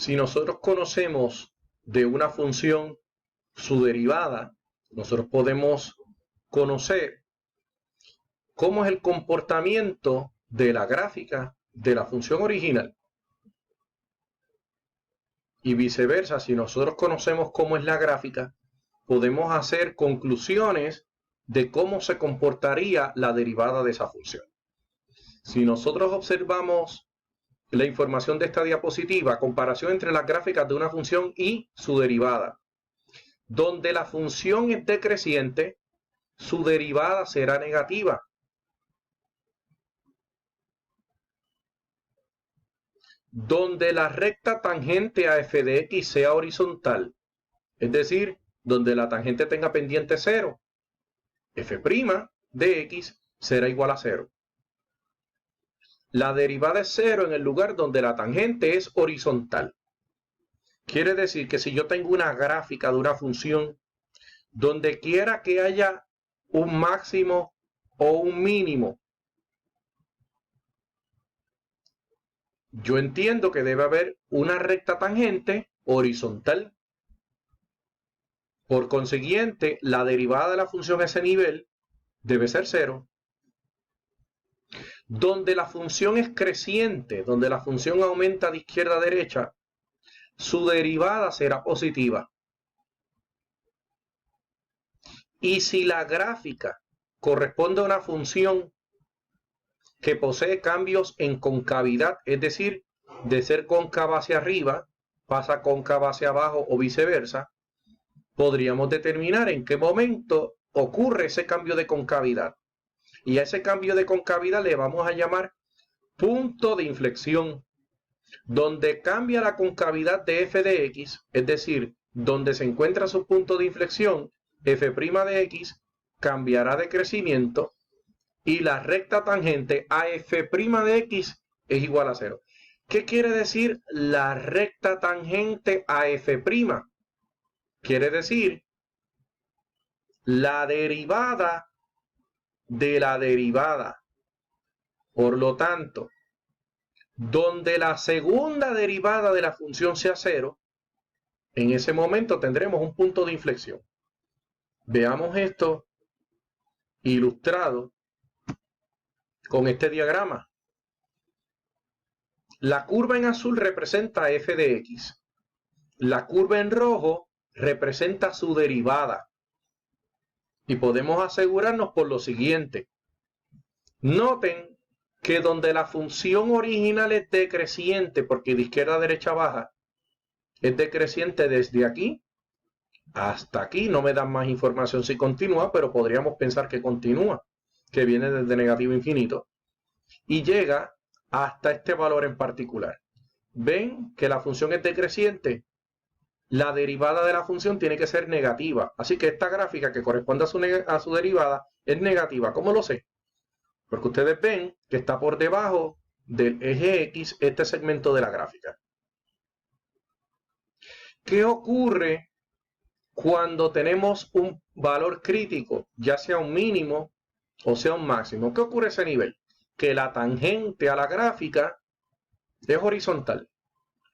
Si nosotros conocemos de una función su derivada, nosotros podemos conocer cómo es el comportamiento de la gráfica de la función original. Y viceversa, si nosotros conocemos cómo es la gráfica, podemos hacer conclusiones de cómo se comportaría la derivada de esa función. Si nosotros observamos la información de esta diapositiva, comparación entre las gráficas de una función y su derivada, donde la función es decreciente, su derivada será negativa. Donde la recta tangente a f de x sea horizontal, es decir, donde la tangente tenga pendiente 0, f' de x será igual a 0. La derivada es 0 en el lugar donde la tangente es horizontal. Quiere decir que si yo tengo una gráfica de una función, donde quiera que haya un máximo o un mínimo, yo entiendo que debe haber una recta tangente horizontal. Por consiguiente, la derivada de la función a ese nivel debe ser 0. Donde la función es creciente, donde la función aumenta de izquierda a derecha, su derivada será positiva. Y si la gráfica corresponde a una función que posee cambios en concavidad, es decir, de ser cóncava hacia arriba, pasa cóncava hacia abajo o viceversa, podríamos determinar en qué momento ocurre ese cambio de concavidad. Y a ese cambio de concavidad le vamos a llamar punto de inflexión, donde cambia la concavidad de f de x, es decir, donde se encuentra su punto de inflexión, f' de x cambiará de crecimiento y la recta tangente a f' de x es igual a 0. ¿Qué quiere decir la recta tangente a f'? Quiere decir la derivada de la derivada. Por lo tanto, donde la segunda derivada de la función sea 0, en ese momento tendremos un punto de inflexión. Veamos esto ilustrado con este diagrama. La curva en azul representa f de x. La curva en rojo representa su derivada. Y podemos asegurarnos por lo siguiente. Noten que donde la función original es decreciente, porque de izquierda a derecha baja, es decreciente desde aquí hasta aquí. No me dan más información si continúa, pero podríamos pensar que continúa, que viene desde negativo a infinito, y llega hasta este valor en particular. ¿Ven que la función es decreciente? La derivada de la función tiene que ser negativa. Así que esta gráfica que corresponde a su derivada es negativa. ¿Cómo lo sé? Porque ustedes ven que está por debajo del eje X este segmento de la gráfica. ¿Qué ocurre cuando tenemos un valor crítico, ya sea un mínimo o sea un máximo? ¿Qué ocurre a ese nivel? Que la tangente a la gráfica es horizontal.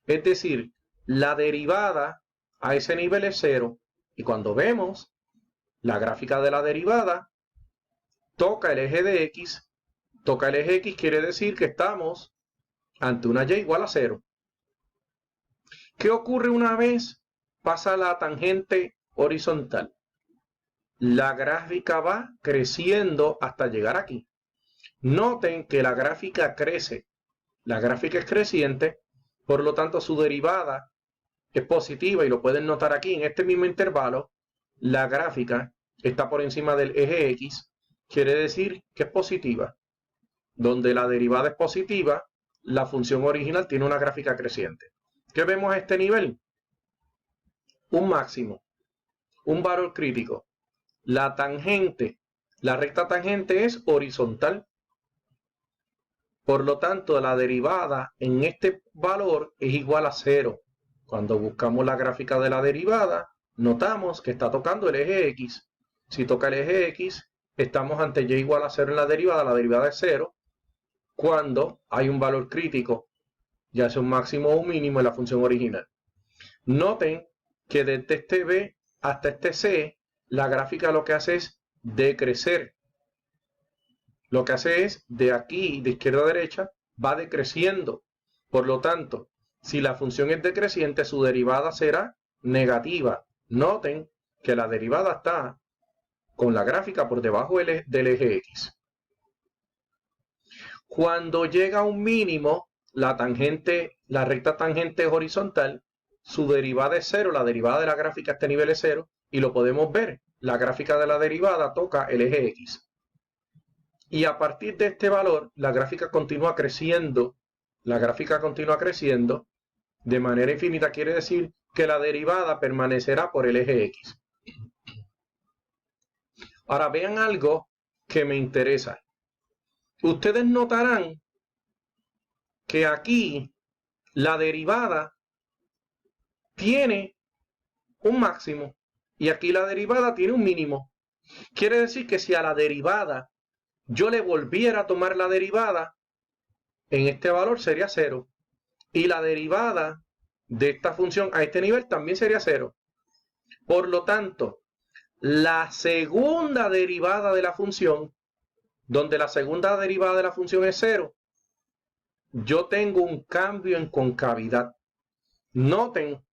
Es decir, la derivada a ese nivel es 0. Y cuando vemos la gráfica de la derivada, toca el eje de X. Toca el eje X quiere decir que estamos ante una Y igual a 0. ¿Qué ocurre una vez pasa la tangente horizontal? La gráfica va creciendo hasta llegar aquí. Noten que la gráfica crece. La gráfica es creciente, por lo tanto su derivada es positiva y lo pueden notar aquí en este mismo intervalo. La gráfica está por encima del eje X, quiere decir que es positiva. Donde la derivada es positiva, la función original tiene una gráfica creciente. ¿Qué vemos a este nivel? Un máximo, un valor crítico. La tangente, la recta tangente es horizontal. Por lo tanto, la derivada en este valor es igual a 0. Cuando buscamos la gráfica de la derivada, notamos que está tocando el eje X. Si toca el eje X, estamos ante y igual a 0 en la derivada es 0. Cuando hay un valor crítico ya sea un máximo o un mínimo en la función original. Noten que desde este B hasta este C, la gráfica lo que hace es decrecer. Lo que hace es, de aquí, de izquierda a derecha, va decreciendo. Por lo tanto, si la función es decreciente, su derivada será negativa. Noten que la derivada está con la gráfica por debajo del eje X. Cuando llega a un mínimo, la recta tangente horizontal, su derivada es cero, la derivada de la gráfica a este nivel es cero, y lo podemos ver. La gráfica de la derivada toca el eje X. Y a partir de este valor, la gráfica continúa creciendo. La gráfica continúa creciendo de manera infinita. Quiere decir que la derivada permanecerá por el eje X. Ahora vean algo que me interesa. Ustedes notarán que aquí la derivada tiene un máximo y aquí la derivada tiene un mínimo. Quiere decir que si a la derivada yo le volviera a tomar la derivada, en este valor sería 0. Y la derivada de esta función a este nivel también sería 0. Por lo tanto, la segunda derivada de la función, donde la segunda derivada de la función es 0, yo tengo un cambio en concavidad. Noten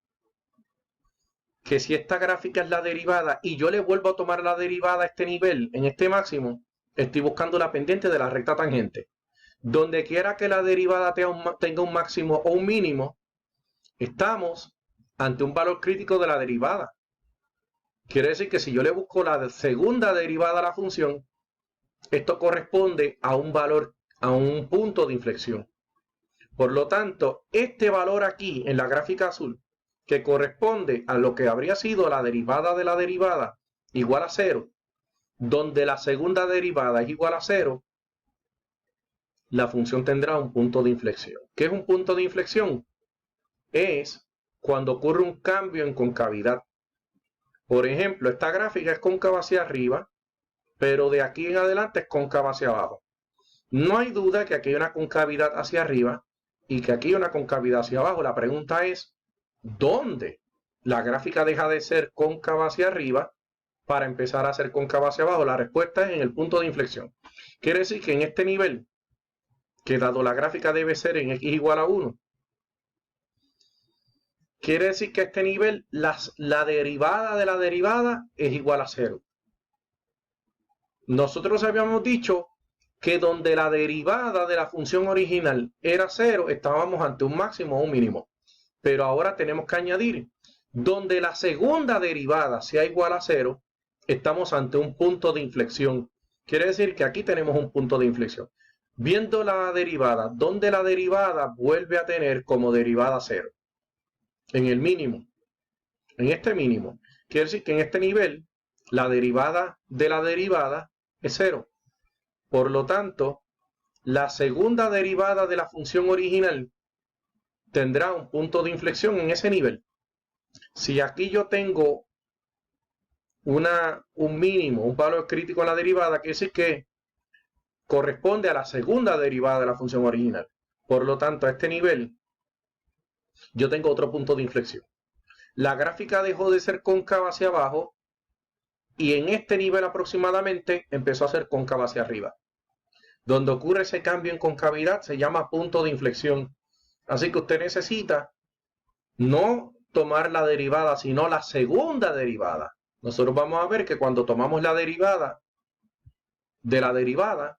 que si esta gráfica es la derivada y yo le vuelvo a tomar la derivada a este nivel, en este máximo, estoy buscando la pendiente de la recta tangente. Donde quiera que la derivada tenga un máximo o un mínimo, estamos ante un valor crítico de la derivada. Quiere decir que si yo le busco la segunda derivada a la función, esto corresponde a un valor, a un punto de inflexión. Por lo tanto, este valor aquí en la gráfica azul, que corresponde a lo que habría sido la derivada de la derivada igual a 0, donde la segunda derivada es igual a 0, la función tendrá un punto de inflexión. ¿Qué es un punto de inflexión? Es cuando ocurre un cambio en concavidad. Por ejemplo, esta gráfica es cóncava hacia arriba, pero de aquí en adelante es cóncava hacia abajo. No hay duda que aquí hay una concavidad hacia arriba y que aquí hay una concavidad hacia abajo. La pregunta es, ¿dónde la gráfica deja de ser cóncava hacia arriba para empezar a ser cóncava hacia abajo? La respuesta es en el punto de inflexión. Quiere decir que en este nivel, que dado la gráfica debe ser en x igual a 1, quiere decir que a este nivel la derivada de la derivada es igual a 0. Nosotros habíamos dicho que donde la derivada de la función original era 0, estábamos ante un máximo o un mínimo. Pero ahora tenemos que añadir, donde la segunda derivada sea igual a 0, estamos ante un punto de inflexión. Quiere decir que aquí tenemos un punto de inflexión. Viendo la derivada, donde la derivada vuelve a tener como derivada 0. En el mínimo. En este mínimo. Quiere decir que en este nivel, la derivada de la derivada es 0. Por lo tanto, la segunda derivada de la función original tendrá un punto de inflexión en ese nivel. Si aquí yo tengo un mínimo, un valor crítico en la derivada, quiere decir que corresponde a la segunda derivada de la función original. Por lo tanto, a este nivel, yo tengo otro punto de inflexión. La gráfica dejó de ser cóncava hacia abajo y en este nivel aproximadamente empezó a ser cóncava hacia arriba. Donde ocurre ese cambio en concavidad se llama punto de inflexión. Así que usted necesita no tomar la derivada, sino la segunda derivada. Nosotros vamos a ver que cuando tomamos la derivada de la derivada,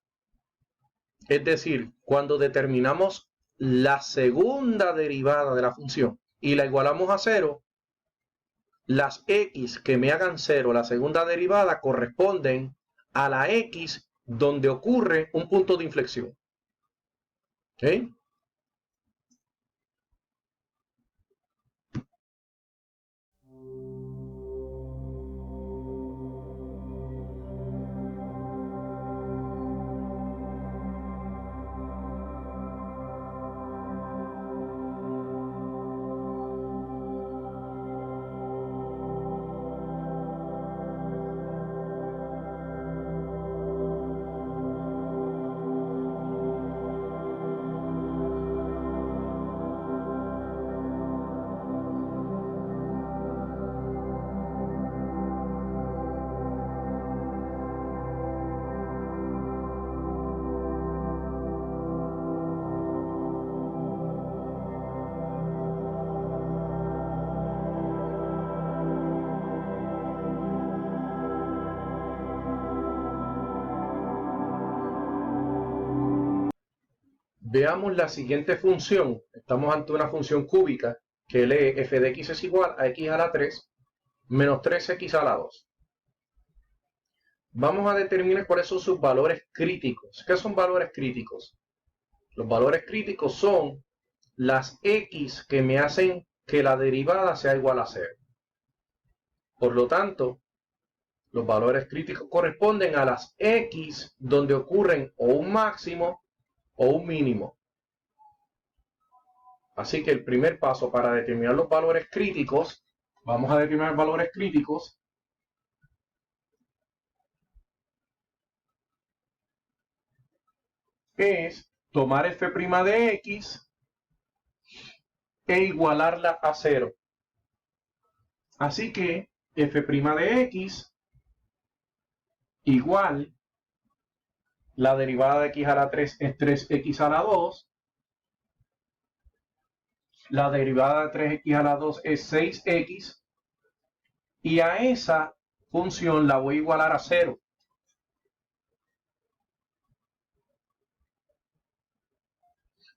es decir, cuando determinamos la segunda derivada de la función y la igualamos a 0, las x que me hagan 0, la segunda derivada, corresponden a la x donde ocurre un punto de inflexión. ¿Okay? Veamos la siguiente función. Estamos ante una función cúbica que lee f de x es igual a x a la 3 menos 3x a la 2. Vamos a determinar cuáles son sus valores críticos. ¿Qué son valores críticos? Los valores críticos son las x que me hacen que la derivada sea igual a 0. Por lo tanto, los valores críticos corresponden a las x donde ocurren o un máximo o un mínimo. Así que el primer paso para determinar los valores críticos, vamos a determinar valores críticos. Es tomar f' de x e igualarla a 0. Así que f' de x igual, la derivada de x a la 3 es 3x a la 2. La derivada de 3x a la 2 es 6x. Y a esa función la voy a igualar a 0.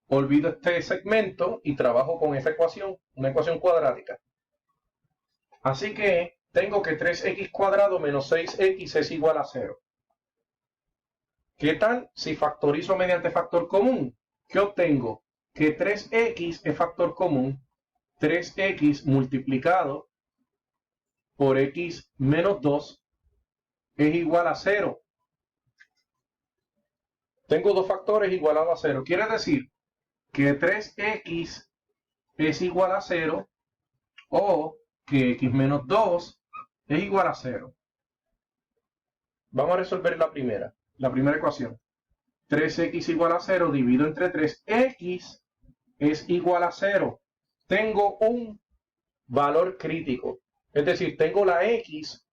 Olvido este segmento y trabajo con esta ecuación, una ecuación cuadrática. Así que tengo que 3x cuadrado menos 6x es igual a 0. ¿Qué tal si factorizo mediante factor común? ¿Qué obtengo? Que 3x es factor común. 3x multiplicado por x menos 2 es igual a 0. Tengo dos factores igualados a 0. Quiere decir que 3x es igual a 0 o que x menos 2 es igual a 0. Vamos a resolver la primera ecuación. 3x igual a 0 dividido entre 3x es igual a 0. Tengo un valor crítico. Es decir, tengo la x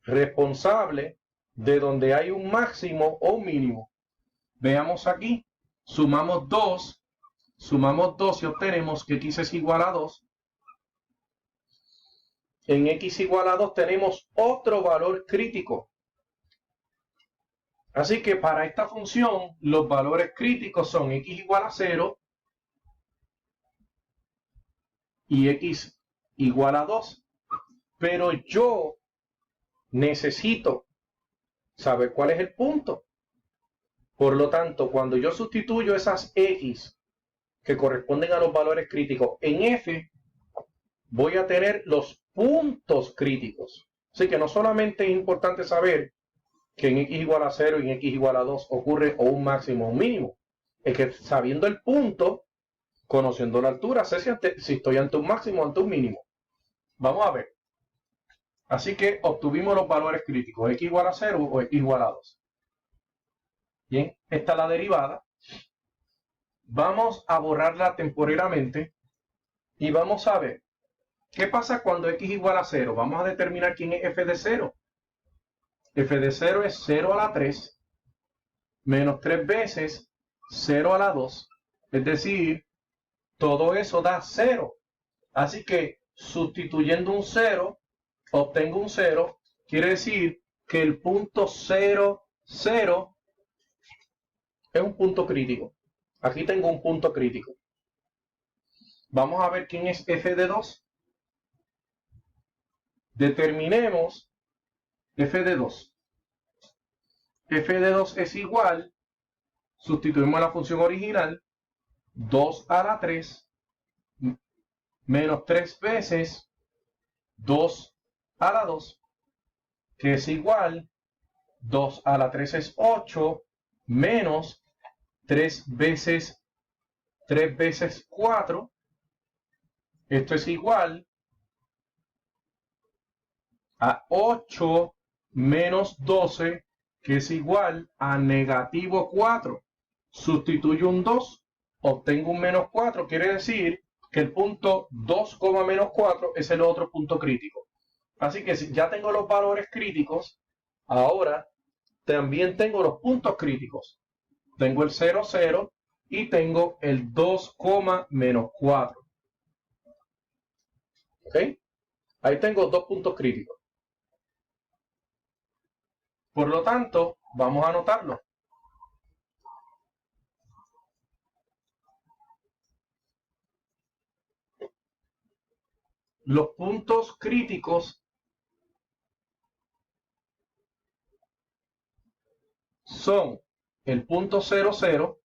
responsable de donde hay un máximo o un mínimo. Veamos aquí. Sumamos 2 y obtenemos que x es igual a 2. En x igual a 2 tenemos otro valor crítico. Así que para esta función los valores críticos son x igual a 0 y x igual a 2. Pero yo necesito saber cuál es el punto. Por lo tanto, cuando yo sustituyo esas x que corresponden a los valores críticos en f, voy a tener los puntos críticos. Así que no solamente es importante saber que en x igual a 0 y en x igual a 2 ocurre o un máximo o un mínimo. Es que sabiendo el punto, conociendo la altura, sé si estoy ante un máximo o ante un mínimo. Vamos a ver. Así que obtuvimos los valores críticos, x igual a 0 o x igual a 2. Bien, esta es la derivada. Vamos a borrarla temporalmente y vamos a ver qué pasa cuando x igual a 0. Vamos a determinar quién es f de 0. F de 0 es 0 a la 3 menos 3 veces 0 a la 2. Es decir, todo eso da 0. Así que sustituyendo un 0, obtengo un 0. Quiere decir que el punto 0, 0 es un punto crítico. Aquí tengo un punto crítico. Vamos a ver quién es f de 2. Determinemos f de 2. F de 2 es igual, sustituimos la función original, 2 a la 3 menos 3 veces 2 a la 2, que es igual, 2 a la 3 es 8, menos 3 veces 4, esto es igual a 8 menos 12, que es igual a negativo 4. Sustituyo un 2, obtengo un menos 4, quiere decir que el punto 2, menos 4 es el otro punto crítico. Así que si ya tengo los valores críticos, ahora también tengo los puntos críticos. Tengo el 0, 0 y tengo el 2, menos 4. ¿Ok? Ahí tengo dos puntos críticos. Por lo tanto, vamos a anotarlo. los puntos críticos son el punto 0, 0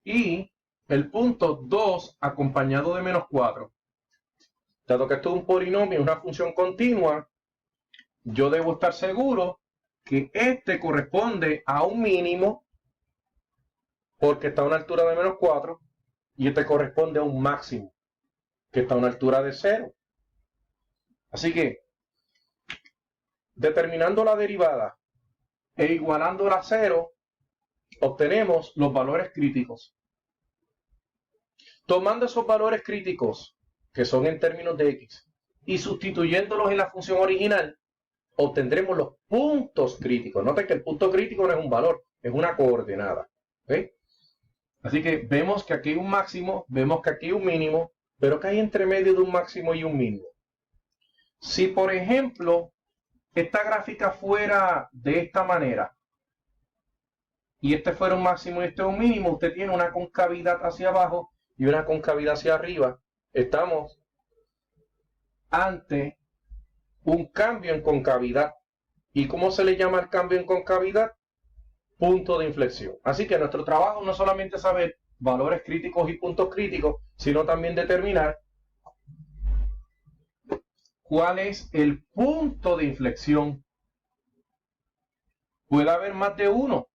y el punto 2 acompañado de menos 4. Dado que esto es un polinomio, una función continua, yo debo estar seguro que este corresponde a un mínimo porque está a una altura de menos 4 y este corresponde a un máximo que está a una altura de 0. Así que, determinando la derivada e igualándola a 0, obtenemos los valores críticos. Tomando esos valores críticos, que son en términos de x, y sustituyéndolos en la función original, obtendremos los puntos críticos. Noten que el punto crítico no es un valor, es una coordenada. ¿Okay? Así que vemos que aquí hay un máximo, vemos que aquí hay un mínimo, pero que hay entre medio de un máximo y un mínimo. Si, por ejemplo, esta gráfica fuera de esta manera, y este fuera un máximo y este es un mínimo, usted tiene una concavidad hacia abajo y una concavidad hacia arriba. Estamos ante un cambio en concavidad. ¿Y cómo se le llama el cambio en concavidad? Punto de inflexión. Así que nuestro trabajo no es solamente saber valores críticos y puntos críticos, sino también determinar cuál es el punto de inflexión. Puede haber más de uno,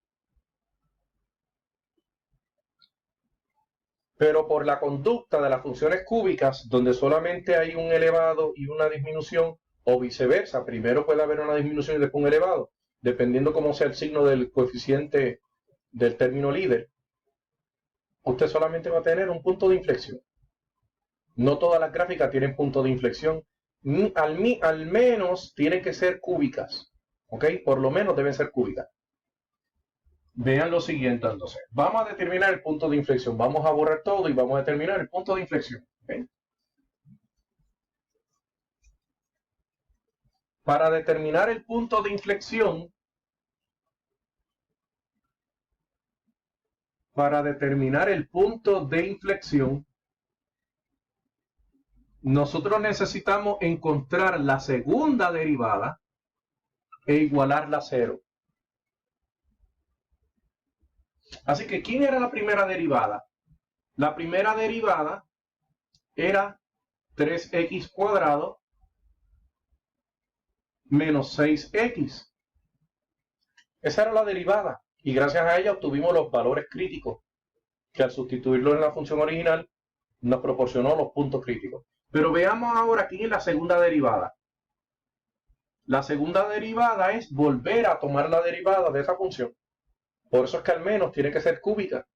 pero por la conducta de las funciones cúbicas, donde solamente hay un elevado y una disminución, o viceversa, primero puede haber una disminución y después un elevado, dependiendo cómo sea el signo del coeficiente del término líder, usted solamente va a tener un punto de inflexión. No todas las gráficas tienen punto de inflexión, al menos tienen que ser cúbicas, ¿ok? Por lo menos deben ser cúbicas. Vean lo siguiente entonces. Vamos a determinar el punto de inflexión. Vamos a borrar todo y vamos a determinar el punto de inflexión. ¿Okay? Para determinar el punto de inflexión, nosotros necesitamos encontrar la segunda derivada e igualarla a 0. Así que, ¿quién era la primera derivada? La primera derivada era 3x cuadrado menos 6x. Esa era la derivada. Y gracias a ella obtuvimos los valores críticos, que al sustituirlo en la función original nos proporcionó los puntos críticos. Pero veamos ahora quién es la segunda derivada. La segunda derivada es volver a tomar la derivada de esa función. Por eso es que al menos tiene que ser cúbica.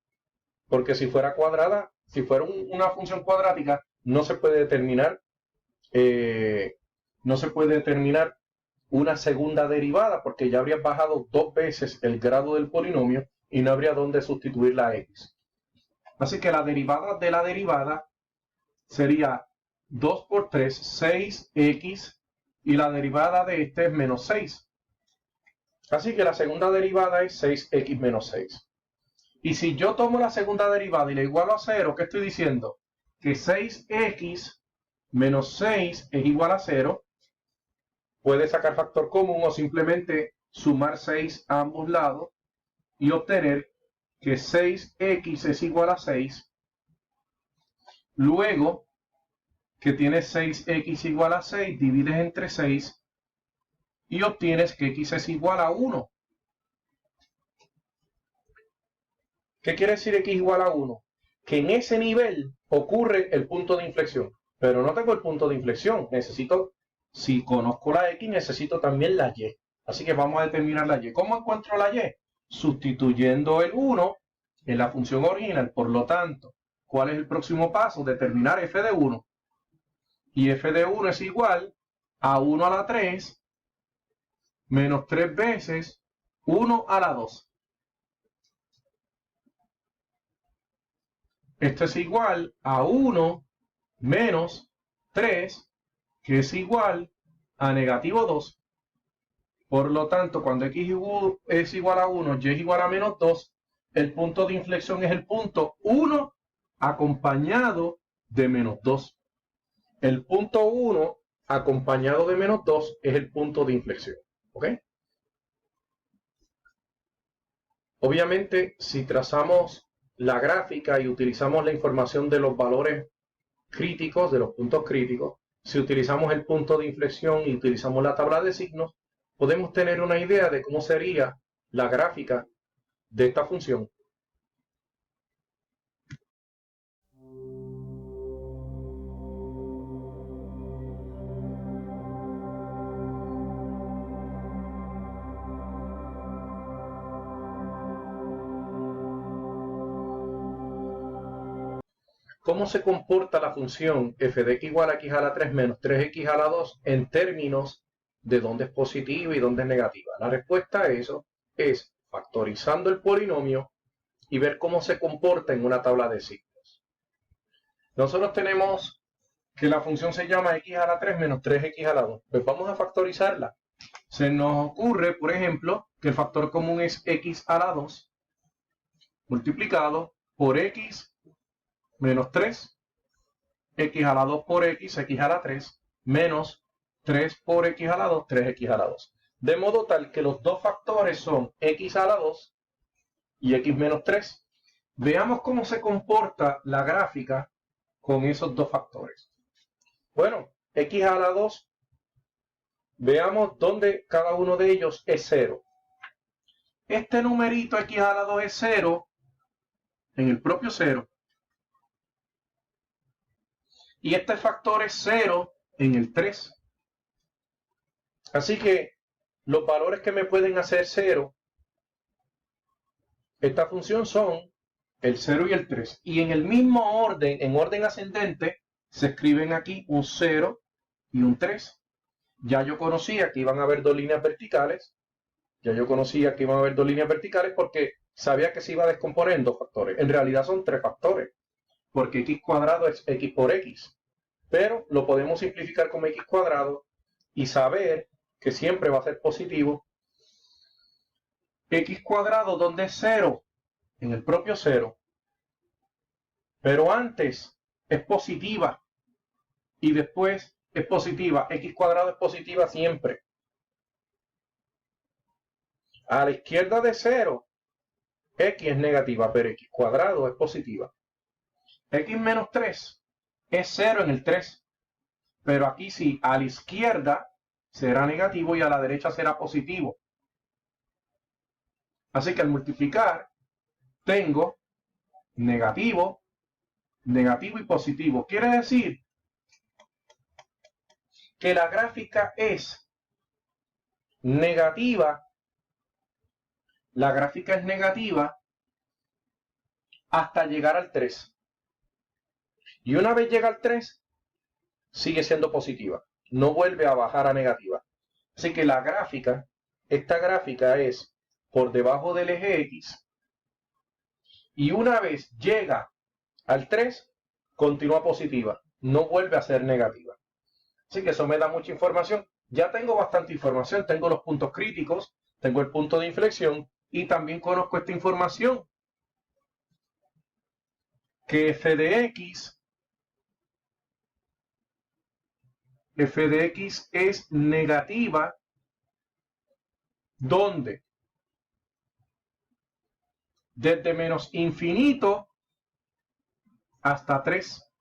Porque si fuera cuadrada, si fuera una función cuadrática, no se puede determinar una segunda derivada, porque ya habría bajado 2 veces el grado del polinomio y no habría dónde sustituir la x. Así que la derivada de la derivada sería 2 por 3, 6x, y la derivada de este es menos 6. Así que la segunda derivada es 6x menos 6. Y si yo tomo la segunda derivada y la igualo a 0, ¿qué estoy diciendo? Que 6x menos 6 es igual a 0. Puede sacar factor común o simplemente sumar 6 a ambos lados y obtener que 6x es igual a 6. Luego que tienes 6x igual a 6, divides entre 6 y obtienes que x es igual a 1. ¿Qué quiere decir x igual a 1? Que en ese nivel ocurre el punto de inflexión. Pero no tengo el punto de inflexión. Si conozco la x, necesito también la y. Así que vamos a determinar la y. ¿Cómo encuentro la y? Sustituyendo el 1 en la función original. Por lo tanto, ¿cuál es el próximo paso? Determinar f de 1. Y f de 1 es igual a 1 a la 3 menos 3 veces 1 a la 2. Esto es igual a 1 menos 3, que es igual a negativo 2. Por lo tanto, cuando x es igual a 1, y es igual a menos 2, el punto de inflexión es el punto 1 acompañado de menos 2. El punto 1 acompañado de menos 2 es el punto de inflexión. ¿Ok? Obviamente, si trazamos la gráfica y utilizamos la información de los valores críticos, de los puntos críticos, si utilizamos el punto de inflexión y utilizamos la tabla de signos, podemos tener una idea de cómo sería la gráfica de esta función. ¿Cómo se comporta la función f de x igual a x a la 3 menos 3x a la 2 en términos de dónde es positiva y dónde es negativa? La respuesta a eso es factorizando el polinomio y ver cómo se comporta en una tabla de signos. Nosotros tenemos que la función se llama x a la 3 menos 3x a la 2. Pues vamos a factorizarla. Se nos ocurre, por ejemplo, que el factor común es x a la 2 multiplicado por x menos 3, x a la 2 por x a la 3, menos 3 por x a la 2, 3x a la 2. De modo tal que los dos factores son x a la 2 y x menos 3. Veamos cómo se comporta la gráfica con esos dos factores. Bueno, x a la 2, veamos dónde cada uno de ellos es 0. Este numerito x a la 2 es 0 en el propio 0. Y este factor es 0 en el 3. Así que los valores que me pueden hacer 0, esta función son el 0 y el 3. Y en el mismo orden, en orden ascendente, se escriben aquí un 0 y un 3. Ya yo conocía que iban a haber dos líneas verticales. Porque sabía que se iba a descomponer en dos factores. En realidad son tres factores, porque x cuadrado es x por x. Pero lo podemos simplificar como x cuadrado y saber que siempre va a ser positivo. X cuadrado, ¿dónde es 0? En el propio 0. Pero antes es positiva y después es positiva. X cuadrado es positiva siempre. A la izquierda de 0, x es negativa, pero x cuadrado es positiva. X menos 3 es 0 en el 3. Pero aquí sí, a la izquierda será negativo y a la derecha será positivo. Así que al multiplicar, tengo negativo, negativo y positivo. Quiere decir que la gráfica es negativa. La gráfica es negativa hasta llegar al 3. Y una vez llega al 3, sigue siendo positiva. No vuelve a bajar a negativa. Así que la gráfica, esta gráfica es por debajo del eje X. Y una vez llega al 3, continúa positiva. No vuelve a ser negativa. Así que eso me da mucha información. Ya tengo bastante información. Tengo los puntos críticos, tengo el punto de inflexión y también conozco esta información. Que f de x es negativa. ¿Dónde? Desde menos infinito hasta 3.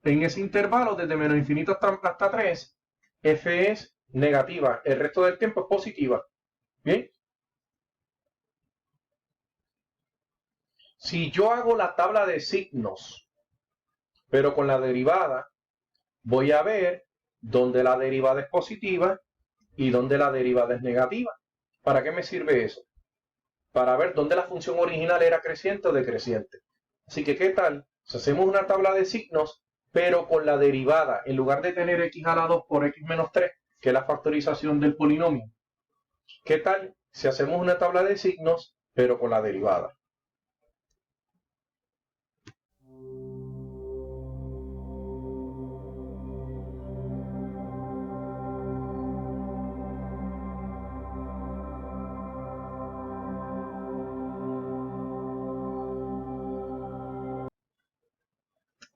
En ese intervalo, desde menos infinito hasta 3, f es negativa. El resto del tiempo es positiva. ¿Bien? Si yo hago la tabla de signos, pero con la derivada, voy a ver dónde la derivada es positiva y dónde la derivada es negativa. ¿Para qué me sirve eso? Para ver dónde la función original era creciente o decreciente. Así que, ¿qué tal si hacemos una tabla de signos, pero con la derivada, en lugar de tener x a la 2 por x menos 3, que es la factorización del polinomio? ¿Qué tal si hacemos una tabla de signos, pero con la derivada?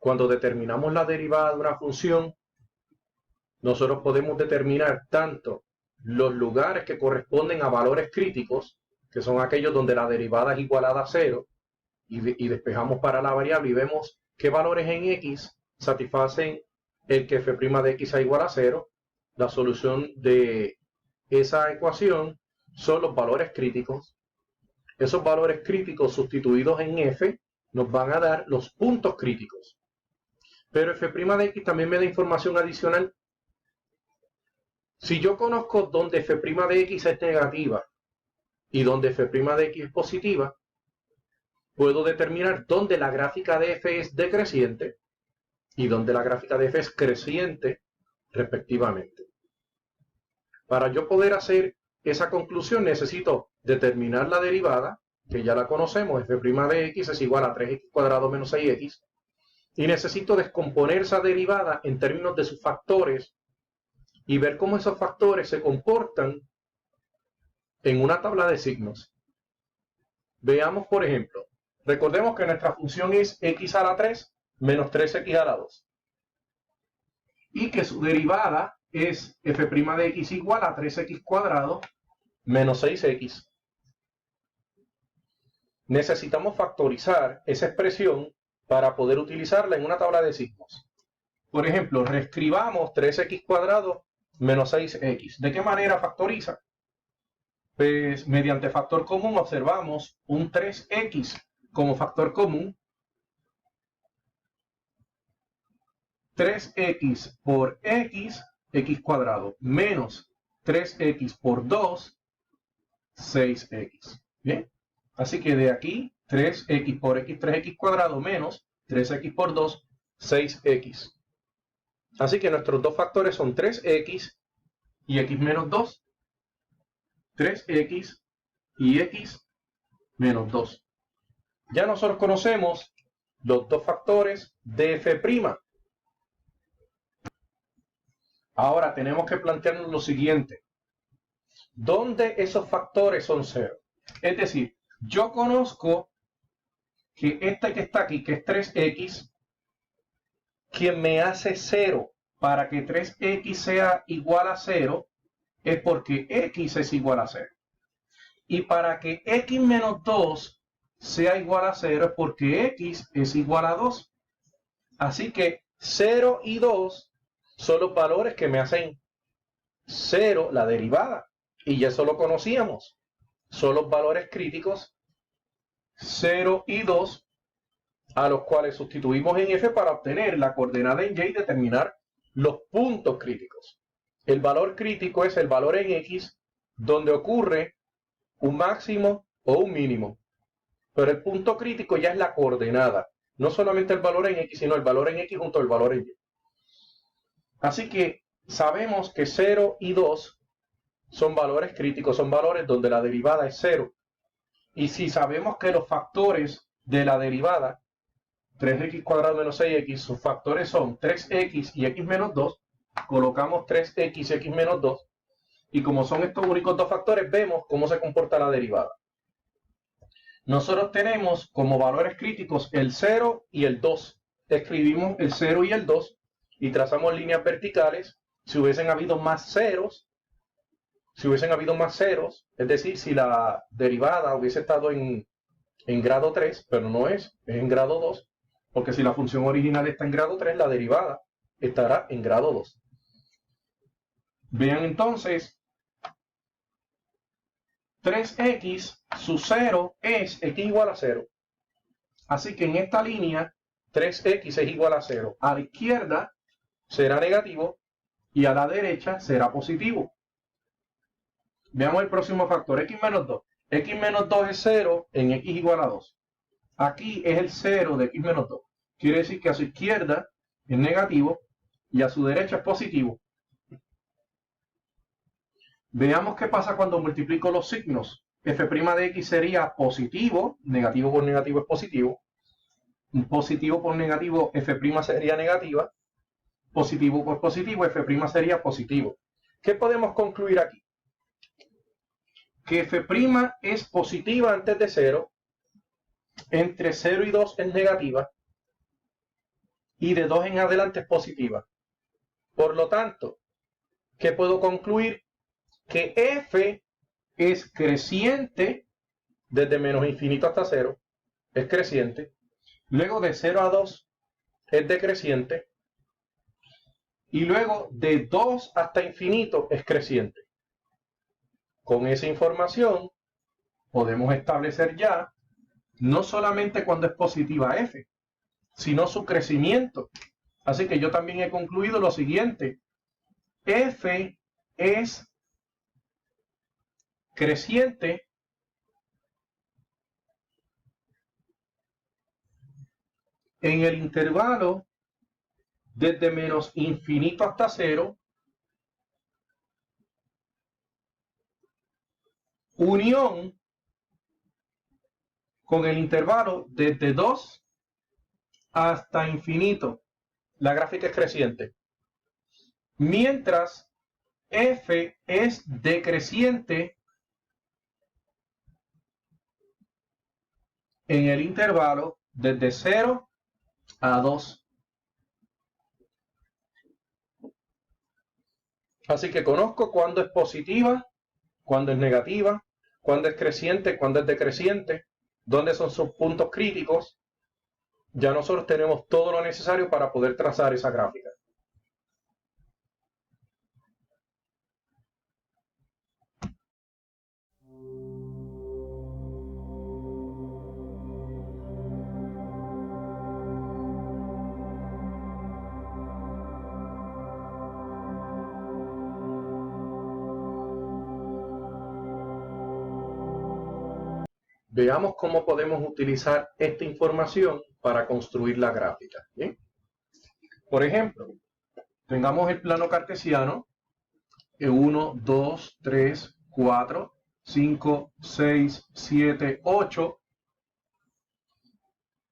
cuando determinamos la derivada de una función, nosotros podemos determinar tanto los lugares que corresponden a valores críticos, que son aquellos donde la derivada es igualada a 0, y despejamos para la variable y vemos qué valores en x satisfacen el que f' de x sea igual a 0. La solución de esa ecuación son los valores críticos. Esos valores críticos sustituidos en f nos van a dar los puntos críticos. Pero f' de x también me da información adicional. Si yo conozco dónde f' de x es negativa y dónde f' de x es positiva, puedo determinar dónde la gráfica de f es decreciente y dónde la gráfica de f es creciente, respectivamente. Para yo poder hacer esa conclusión necesito determinar la derivada, que ya la conocemos, f' de x es igual a 3x cuadrado menos 6x, y necesito descomponer esa derivada en términos de sus factores y ver cómo esos factores se comportan en una tabla de signos. Veamos, por ejemplo, recordemos que nuestra función es x a la 3 menos 3x a la 2 y que su derivada es f' de x igual a 3x cuadrado menos 6x. Necesitamos factorizar esa expresión para poder utilizarla en una tabla de signos. Por ejemplo, reescribamos 3x cuadrado menos 6x. ¿De qué manera factoriza? Pues mediante factor común observamos un 3x como factor común. 3x por x, x cuadrado, menos 3x por 2, 6x. ¿Bien? Así que de aquí, 3x por x, 3x cuadrado, menos 3x por 2, 6x. Así que nuestros dos factores son 3x y x menos 2. 3x y x menos 2. Ya nosotros conocemos los dos factores de f'. Ahora tenemos que plantearnos lo siguiente. ¿Dónde esos factores son 0? Es decir, yo conozco que este que está aquí, que es 3x, quien me hace 0 para que 3x sea igual a 0, es porque x es igual a 0. Y para que x menos 2 sea igual a 0 es porque x es igual a 2. Así que 0 y 2 son los valores que me hacen 0 la derivada. Y ya eso lo conocíamos. Son los valores críticos 0 y 2 a los cuales sustituimos en f para obtener la coordenada en y y determinar los puntos críticos. El valor crítico es el valor en x donde ocurre un máximo o un mínimo. Pero el punto crítico ya es la coordenada. No solamente el valor en x, sino el valor en x junto al valor en y. Así que sabemos que 0 y 2 son valores críticos, son valores donde la derivada es 0. Y si sabemos que los factores de la derivada, 3x cuadrado menos 6x, sus factores son 3x y x menos 2, colocamos 3x y x menos 2, y como son estos únicos dos factores, vemos cómo se comporta la derivada. Nosotros tenemos como valores críticos el 0 y el 2. Escribimos el 0 y el 2 y trazamos líneas verticales. Si hubiesen habido más ceros, es decir, si la derivada hubiese estado en grado 3, pero no es en grado 2, porque si la función original está en grado 3, la derivada estará en grado 2. Vean entonces, 3x, su 0 es x igual a 0. Así que en esta línea, 3x es igual a 0. A la izquierda será negativo y a la derecha será positivo. Veamos el próximo factor, x menos 2. X menos 2 es 0 en x igual a 2. Aquí es el 0 de x menos 2. Quiere decir que a su izquierda es negativo y a su derecha es positivo. Veamos qué pasa cuando multiplico los signos. F' de x sería positivo, negativo por negativo es positivo. Positivo por negativo, f' sería negativa. Positivo por positivo, f' sería positivo. ¿Qué podemos concluir aquí? Que f' es positiva antes de 0, entre 0 y 2 es negativa, y de 2 en adelante es positiva. Por lo tanto, ¿qué puedo concluir? Que f es creciente desde menos infinito hasta 0, es creciente. Luego de 0 a 2 es decreciente. Y luego de 2 hasta infinito es creciente. Con esa información podemos establecer ya no solamente cuando es positiva f, sino su crecimiento. Así que yo también he concluido lo siguiente. F es creciente en el intervalo desde menos infinito hasta 0, unión con el intervalo desde 2 hasta infinito. La gráfica es creciente. Mientras f es decreciente en el intervalo desde 0 a 2. Así que conozco cuándo es positiva, cuándo es negativa, cuándo es creciente, cuándo es decreciente, dónde son sus puntos críticos. Ya nosotros tenemos todo lo necesario para poder trazar esa gráfica. Veamos cómo podemos utilizar esta información para construir la gráfica. ¿Bien? Por ejemplo, tengamos el plano cartesiano, 1, 2, 3, 4, 5, 6, 7, 8,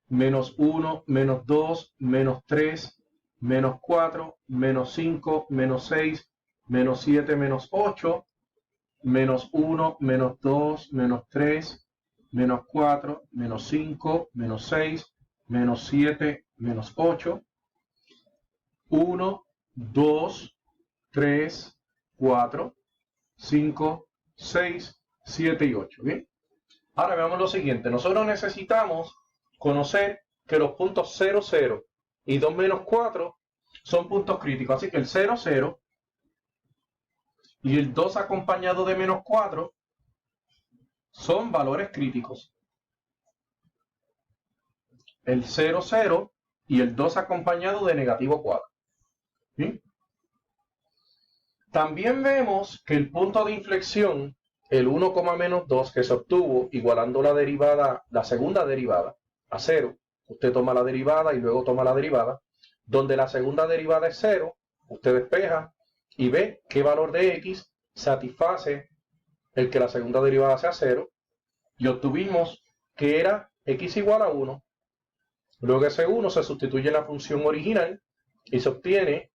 menos 1, menos 2, menos 3, menos 4, menos 5, menos 6, menos 7, menos 8, menos 1, menos 2, menos 3, menos 4, menos 5, menos 6, menos 7, menos 8, 1, 2, 3, 4, 5, 6, 7 y 8. ¿Bien? Ahora veamos lo siguiente. Nosotros necesitamos conocer que los puntos 0, 0 y 2 menos 4 son puntos críticos. Así que el 0, 0 y el 2 acompañado de menos 4 son valores críticos. El 0, 0 y el 2 acompañado de negativo 4. ¿Sí? También vemos que el punto de inflexión, el 1, menos 2, que se obtuvo igualando la derivada, la segunda derivada, a 0. Usted toma la derivada y luego toma la derivada. Donde la segunda derivada es 0, usted despeja y ve qué valor de x satisface el que la segunda derivada sea 0. Y obtuvimos que era x igual a 1. Luego ese 1 se sustituye en la función original y se obtiene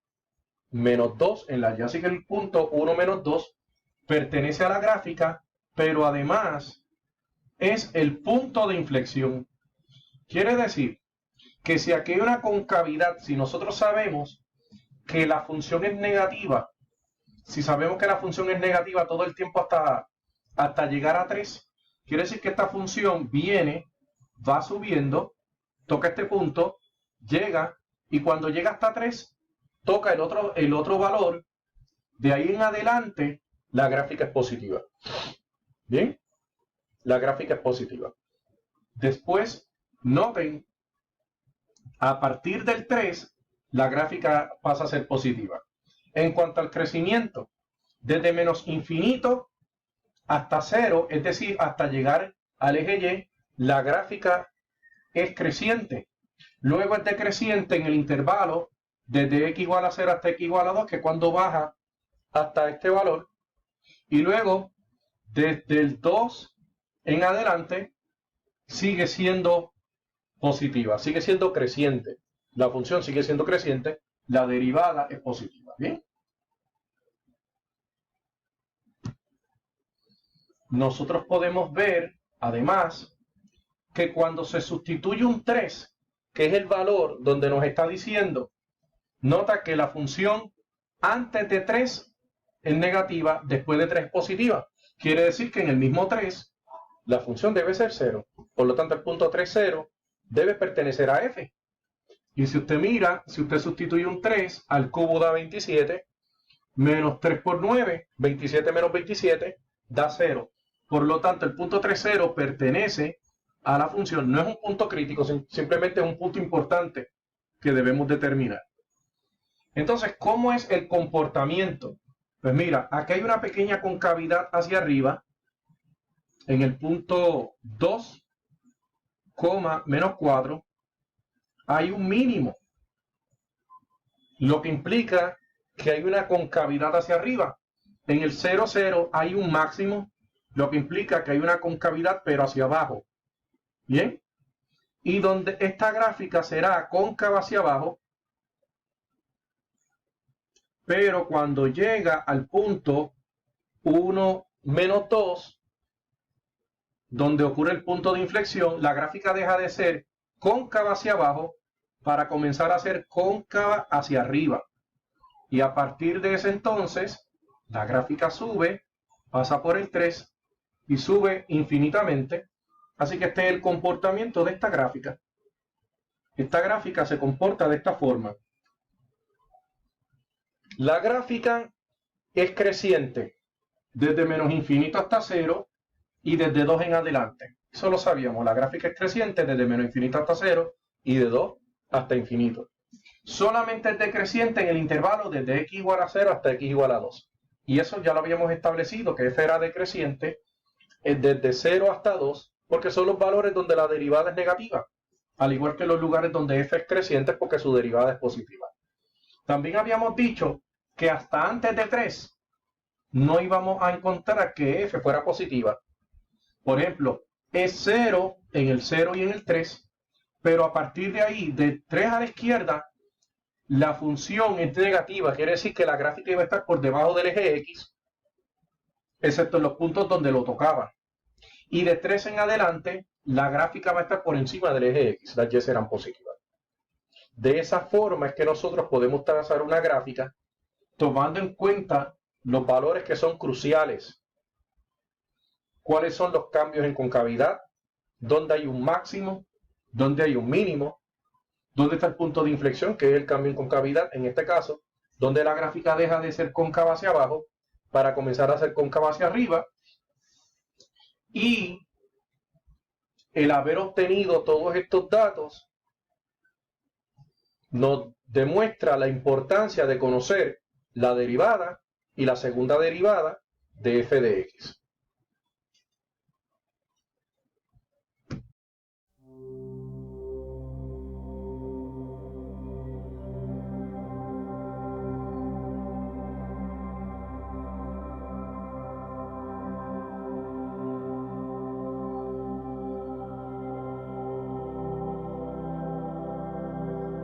menos 2 en la y. Así que el punto 1 menos 2 pertenece a la gráfica, pero además es el punto de inflexión. Quiere decir que si aquí hay una concavidad, si nosotros sabemos que la función es negativa, si sabemos que la función es negativa todo el tiempo hasta llegar a 3, quiere decir que esta función viene, va subiendo, toca este punto, llega, y cuando llega hasta 3, toca el otro valor. De ahí en adelante, la gráfica es positiva. ¿Bien? La gráfica es positiva. Después, noten, a partir del 3, la gráfica pasa a ser positiva. En cuanto al crecimiento, desde menos infinito hasta 0, es decir, hasta llegar al eje Y, la gráfica es creciente. Luego es decreciente en el intervalo desde x igual a 0 hasta x igual a 2, que cuando baja hasta este valor. Y luego, desde el 2 en adelante, sigue siendo positiva, sigue siendo creciente. La función sigue siendo creciente, la derivada es positiva. ¿Bien? Nosotros podemos ver, además, que cuando se sustituye un 3 que es el valor donde nos está diciendo, nota que la función antes de 3 es negativa, después de 3 es positiva. Quiere decir que en el mismo 3 la función debe ser 0. Por lo tanto, el punto 3, 0 debe pertenecer a f. Y si usted mira, si usted sustituye un 3 al cubo da 27, menos 3 por 9, 27 menos 27, da 0. Por lo tanto, el punto 3, 0 pertenece a la función. No es un punto crítico, simplemente es un punto importante que debemos determinar. Entonces, ¿cómo es el comportamiento? Pues mira, aquí hay una pequeña concavidad hacia arriba, en el punto 2, menos 4, hay un mínimo, lo que implica que hay una concavidad hacia arriba. En el 0, 0 hay un máximo, lo que implica que hay una concavidad pero hacia abajo. ¿Bien? Y donde esta gráfica será cóncava hacia abajo, pero cuando llega al punto 1 menos 2, donde ocurre el punto de inflexión, la gráfica deja de ser cóncava hacia abajo para comenzar a ser cóncava hacia arriba. Y a partir de ese entonces, la gráfica sube, pasa por el 3 y sube infinitamente. Así que este es el comportamiento de esta gráfica. Esta gráfica se comporta de esta forma. La gráfica es creciente desde menos infinito hasta 0 y desde 2 en adelante. Eso lo sabíamos. La gráfica es creciente desde menos infinito hasta 0 y de 2 hasta infinito. Solamente es decreciente en el intervalo desde x igual a 0 hasta x igual a 2. Y eso ya lo habíamos establecido, que f era decreciente desde 0 hasta 2, porque son los valores donde la derivada es negativa, al igual que los lugares donde f es creciente porque su derivada es positiva. También habíamos dicho que hasta antes de 3 no íbamos a encontrar que f fuera positiva. Por ejemplo, es 0 en el 0 y en el 3, pero a partir de ahí, de 3 a la izquierda, la función es negativa, quiere decir que la gráfica iba a estar por debajo del eje X, excepto en los puntos donde lo tocaba. Y de 3 en adelante, la gráfica va a estar por encima del eje X, las Y serán positivas. De esa forma es que nosotros podemos trazar una gráfica tomando en cuenta los valores que son cruciales. ¿Cuáles son los cambios en concavidad? ¿Dónde hay un máximo? ¿Dónde hay un mínimo? ¿Dónde está el punto de inflexión, que es el cambio en concavidad? En este caso, donde la gráfica deja de ser cóncava hacia abajo para comenzar a ser cóncava hacia arriba. Y el haber obtenido todos estos datos nos demuestra la importancia de conocer la derivada y la segunda derivada de f de x.